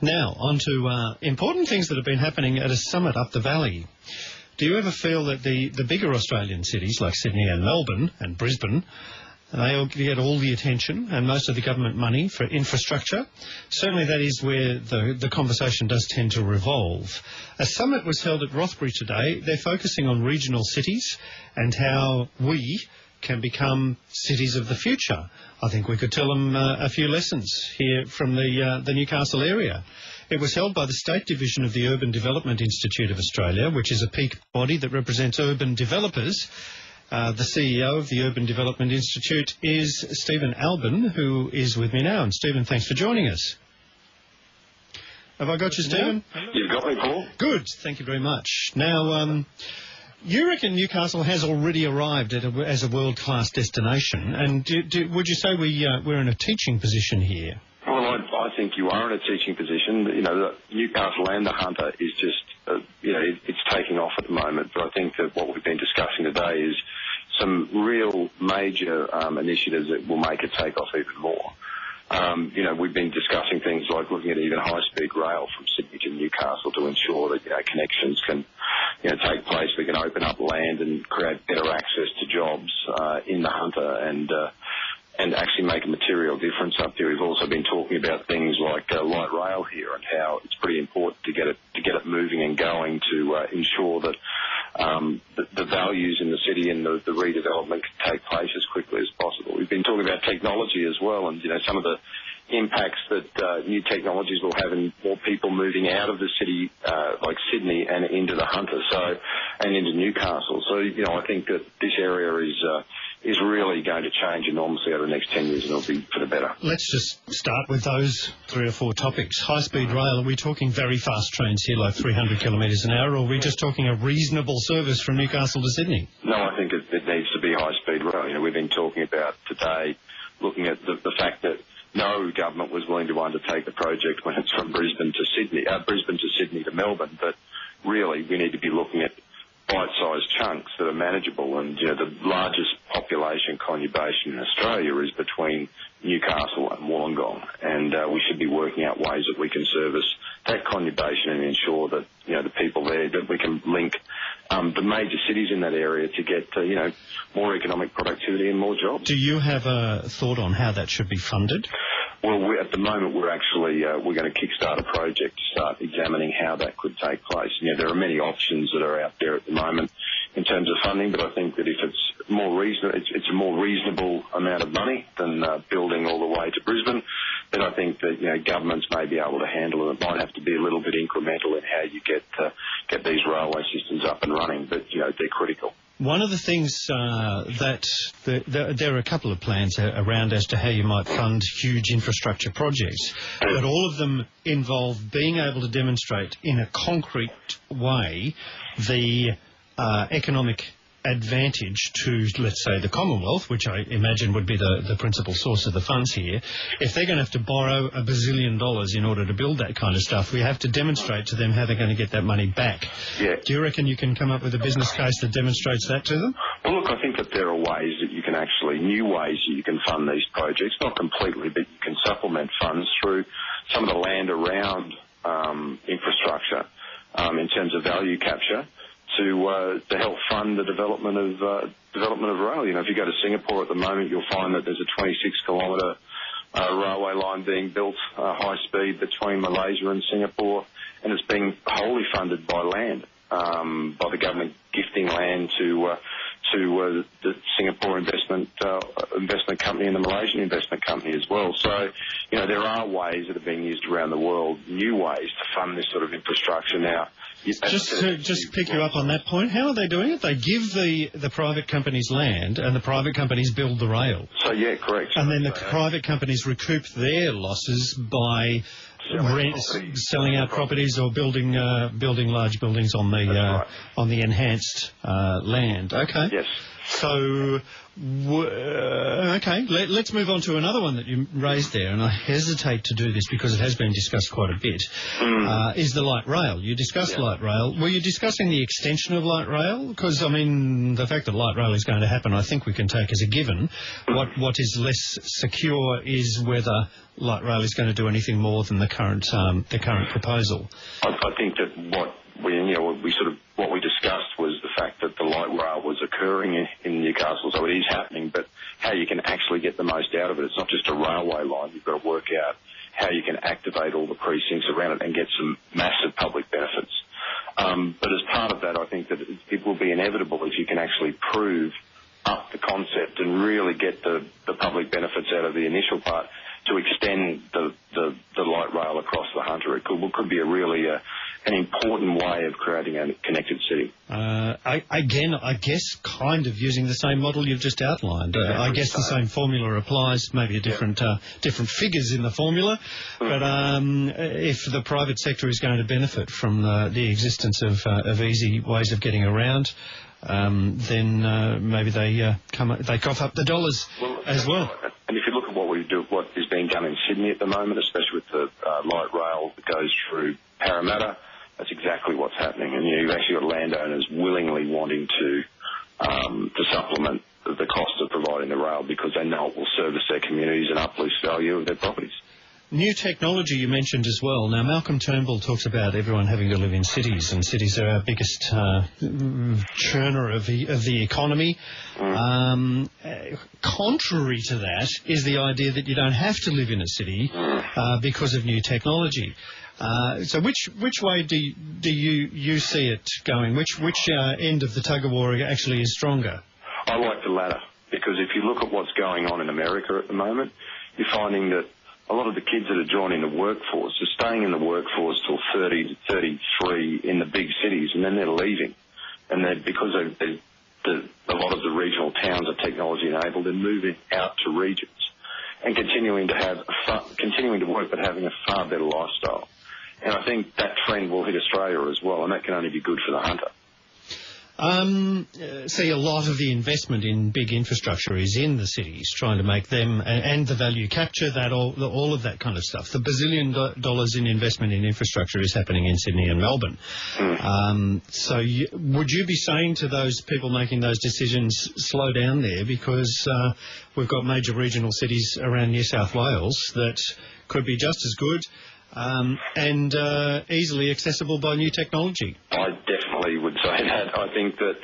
Now, on to important things that have been happening at a summit up the valley. Do you ever feel that the bigger Australian cities like Sydney and Melbourne and Brisbane, they all get all the attention and most of the government money for infrastructure? Certainly that is where the conversation does tend to revolve. A summit was held at Rothbury today. They're focusing on regional cities and how we can become cities of the future. I think we could tell them a few lessons here from the Newcastle area. It was held by the State Division of the Urban Development Institute of Australia, which is a peak body that represents urban developers. The CEO of the Urban Development Institute is Stephen Albin, who is with me now. And Stephen, thanks for joining us. Have I got you, Stephen? You've got me, Paul. Good, thank you very much. Now, you reckon Newcastle has already arrived as a world-class destination, and would you say we're in a teaching position here? Well, I think you are in a teaching position. You know, the Newcastle and the Hunter is just, it's taking off at the moment. But I think that what we've been discussing today is some real major initiatives that will make it take off even more. We've been discussing things like looking at even high-speed rail from Sydney to Newcastle to ensure that, connections can, take place. We can open up land and create better access to jobs in the Hunter and actually make a material difference up there. We've also been talking about things like light rail here and how it's pretty important to get it moving and going to ensure that the values in the city and the redevelopment can take place as quickly as possible. We've been talking about technology as well, and some of the impacts that new technologies will have in more people moving out of the city, like Sydney, and into the Hunter, and into Newcastle. So I think that this area is really going to change enormously over the next 10 years, and it'll be for the better. Let's just start with those 3 or 4 topics. High-speed rail, are we talking very fast trains here, like 300 kilometres an hour, or are we just talking a reasonable service from Newcastle to Sydney? No, I think it needs to be high-speed rail. We've been talking about today, looking at the fact that no government was willing to undertake the project when it's from Brisbane to Sydney to Melbourne, but really we need to be looking at bite-sized chunks that are manageable, and the largest population conurbation in Australia is between Newcastle and Wollongong, and we should be working out ways that we can service that conurbation and ensure that the people there, that we can link the major cities in that area to get more economic productivity and more jobs. Do you have a thought on how that should be funded? Well, at the moment, we're going to kickstart a project to start examining how that could take place. There are many options that are out there at the moment in terms of funding, but I think that if it's a more reasonable amount of money than building all the way to Brisbane, then I think that governments may be able to handle it. It might have to be a little bit incremental in how you get these railway systems up and running, but they're critical. One of the things there are a couple of plans around as to how you might fund huge infrastructure projects, but all of them involve being able to demonstrate in a concrete way the economic advantage to, let's say, the Commonwealth, which I imagine would be the principal source of the funds here. If they're going to have to borrow $1 billion in order to build that kind of stuff, we have to demonstrate to them how they're going to get that money back. Yeah. Do you reckon you can come up with a business case that demonstrates that to them? Well, look, I think that there are ways that you can new ways that you can fund these projects, not completely, but you can supplement funds through some of the land around infrastructure in terms of value capture, to help fund the development of rail. If you go to Singapore at the moment, you'll find that there's a 26-kilometre railway line being built high speed between Malaysia and Singapore, and it's being wholly funded by land, by the government gifting land to the Singapore investment company and the Malaysian investment company as well. So, there are ways that are being used around the world, new ways to fund this sort of infrastructure now. Just to pick you up on that point, how are they doing it? They give the private companies land, and the private companies build the rail. So, yeah, correct. And then the private companies recoup their losses by selling out properties or building large buildings on the enhanced land. Okay. Yes. So, okay, let's move on to another one that you raised there, and I hesitate to do this because it has been discussed quite a bit, is the light rail. You discussed light rail. Were you discussing the extension of light rail? Because, I mean, the fact that light rail is going to happen, I think we can take as a given. What is less secure is whether light rail is going to do anything more than the current proposal. I think that what we discussed was the fact that the light rail was occurring in Newcastle, so it is happening, but how you can actually get the most out of it. It's not just a railway line. You've got to work out how you can activate all the precincts around it and get some massive public benefits. But as part of that, I think that it will be inevitable if you can actually prove up the concept and really get the public benefits out of the initial part to extend the light rail across the Hunter. It could be an important way of creating a connected city. I guess kind of using the same model you've just outlined. I guess the same formula applies, maybe different figures in the formula, but if the private sector is going to benefit from the existence of easy ways of getting around, then maybe they cough up the dollars as well. And if you look at what is being done in Sydney at the moment, especially with the light rail that goes through Parramatta, that's exactly what's happening. And you've actually got landowners willingly wanting to supplement the cost of providing the rail because they know it will service their communities and uplift value of their properties. New technology you mentioned as well. Now, Malcolm Turnbull talks about everyone having to live in cities, and cities are our biggest churner of the economy. Contrary to that is the idea that you don't have to live in a city because of new technology. So which way do you see it going? Which end of the tug-of-war actually is stronger? I like the latter, because if you look at what's going on in America at the moment, you're finding that a lot of the kids that are joining the workforce are staying in the workforce till 30 to 33 in the big cities, and then they're leaving. And because a lot of the regional towns are technology enabled, they're moving out to regions and continuing to work, but having a far better lifestyle. And I think that trend will hit Australia as well, and that can only be good for the Hunter. See, a lot of the investment in big infrastructure is in the cities, trying to make them, and the value capture, that all of that kind of stuff. The $1 billion in investment in infrastructure is happening in Sydney and Melbourne. So would you be saying to those people making those decisions, slow down there, because we've got major regional cities around New South Wales that could be just as good and easily accessible by new technology? I definitely would say that. I think that,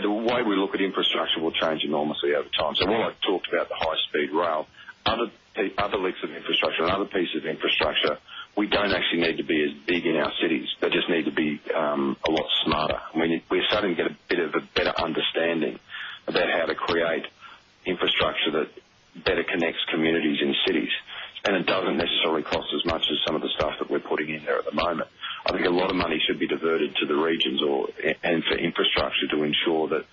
the way we look at infrastructure will change enormously over time. So while I talked about the high-speed rail, other licks of infrastructure and other pieces of infrastructure, we don't actually need to be as big in our cities. They just need to be a lot smarter. We're starting to get a bit of a better understanding about how to create infrastructure that better connects communities in cities. And it doesn't necessarily cost as much as some of the stuff that we're putting in there at the moment. I think a lot of money should be diverted to the regions and for infrastructure to ensure that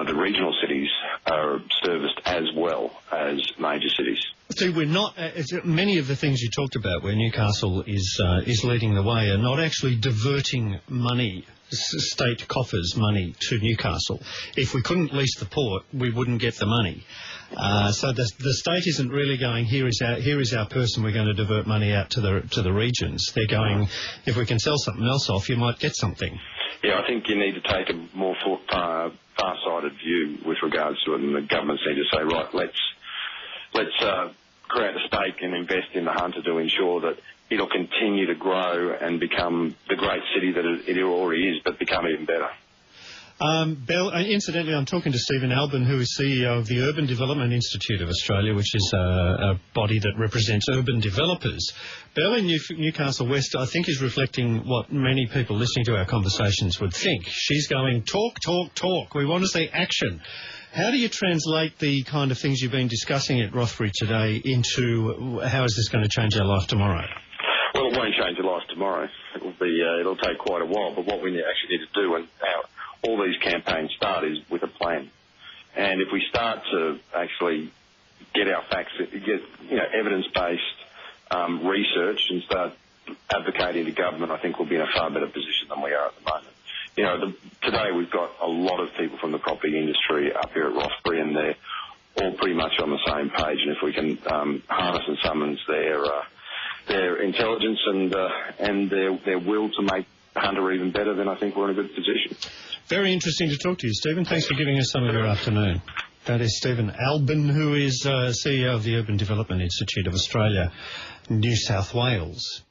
the regional cities are serviced as well as major cities. See, we're not. Many of the things you talked about, where Newcastle is leading the way, are not actually diverting money, state coffers money, to Newcastle. If we couldn't lease the port, we wouldn't get the money. So the state isn't really going, here is our person, we're going to divert money out to the regions. They're going, if we can sell something else off, you might get something. Yeah, I think you need to take a more far-sighted view with regards to it, and the governments need to say, right, let's create a stake and invest in the Hunter to ensure that it'll continue to grow and become the great city that it already is, but become even better. Incidentally, I'm talking to Stephen Albin, who is CEO of the Urban Development Institute of Australia, which is a body that represents urban developers. Belle in Newcastle West, I think, is reflecting what many people listening to our conversations would think. She's going, talk, talk, talk. We want to see action. How do you translate the kind of things you've been discussing at Rothbury today into how is this going to change our life tomorrow? Well, it won't change your life tomorrow. It'll take quite a while. But what we actually need to do, and how all these campaigns start, is with a plan. And if we start to actually get our facts, get evidence-based research, and start advocating to government, I think we'll be in a far better position than we are at the moment. Today we've got a lot of people from the property industry up here at Rothbury, and they're all pretty much on the same page. And if we can harness and summons their intelligence and their will to make Hunter even better, then I think we're in a good position. Very interesting to talk to you, Stephen. Thanks for giving us some of your afternoon. That is Stephen Albin, who is CEO of the Urban Development Institute of Australia, New South Wales.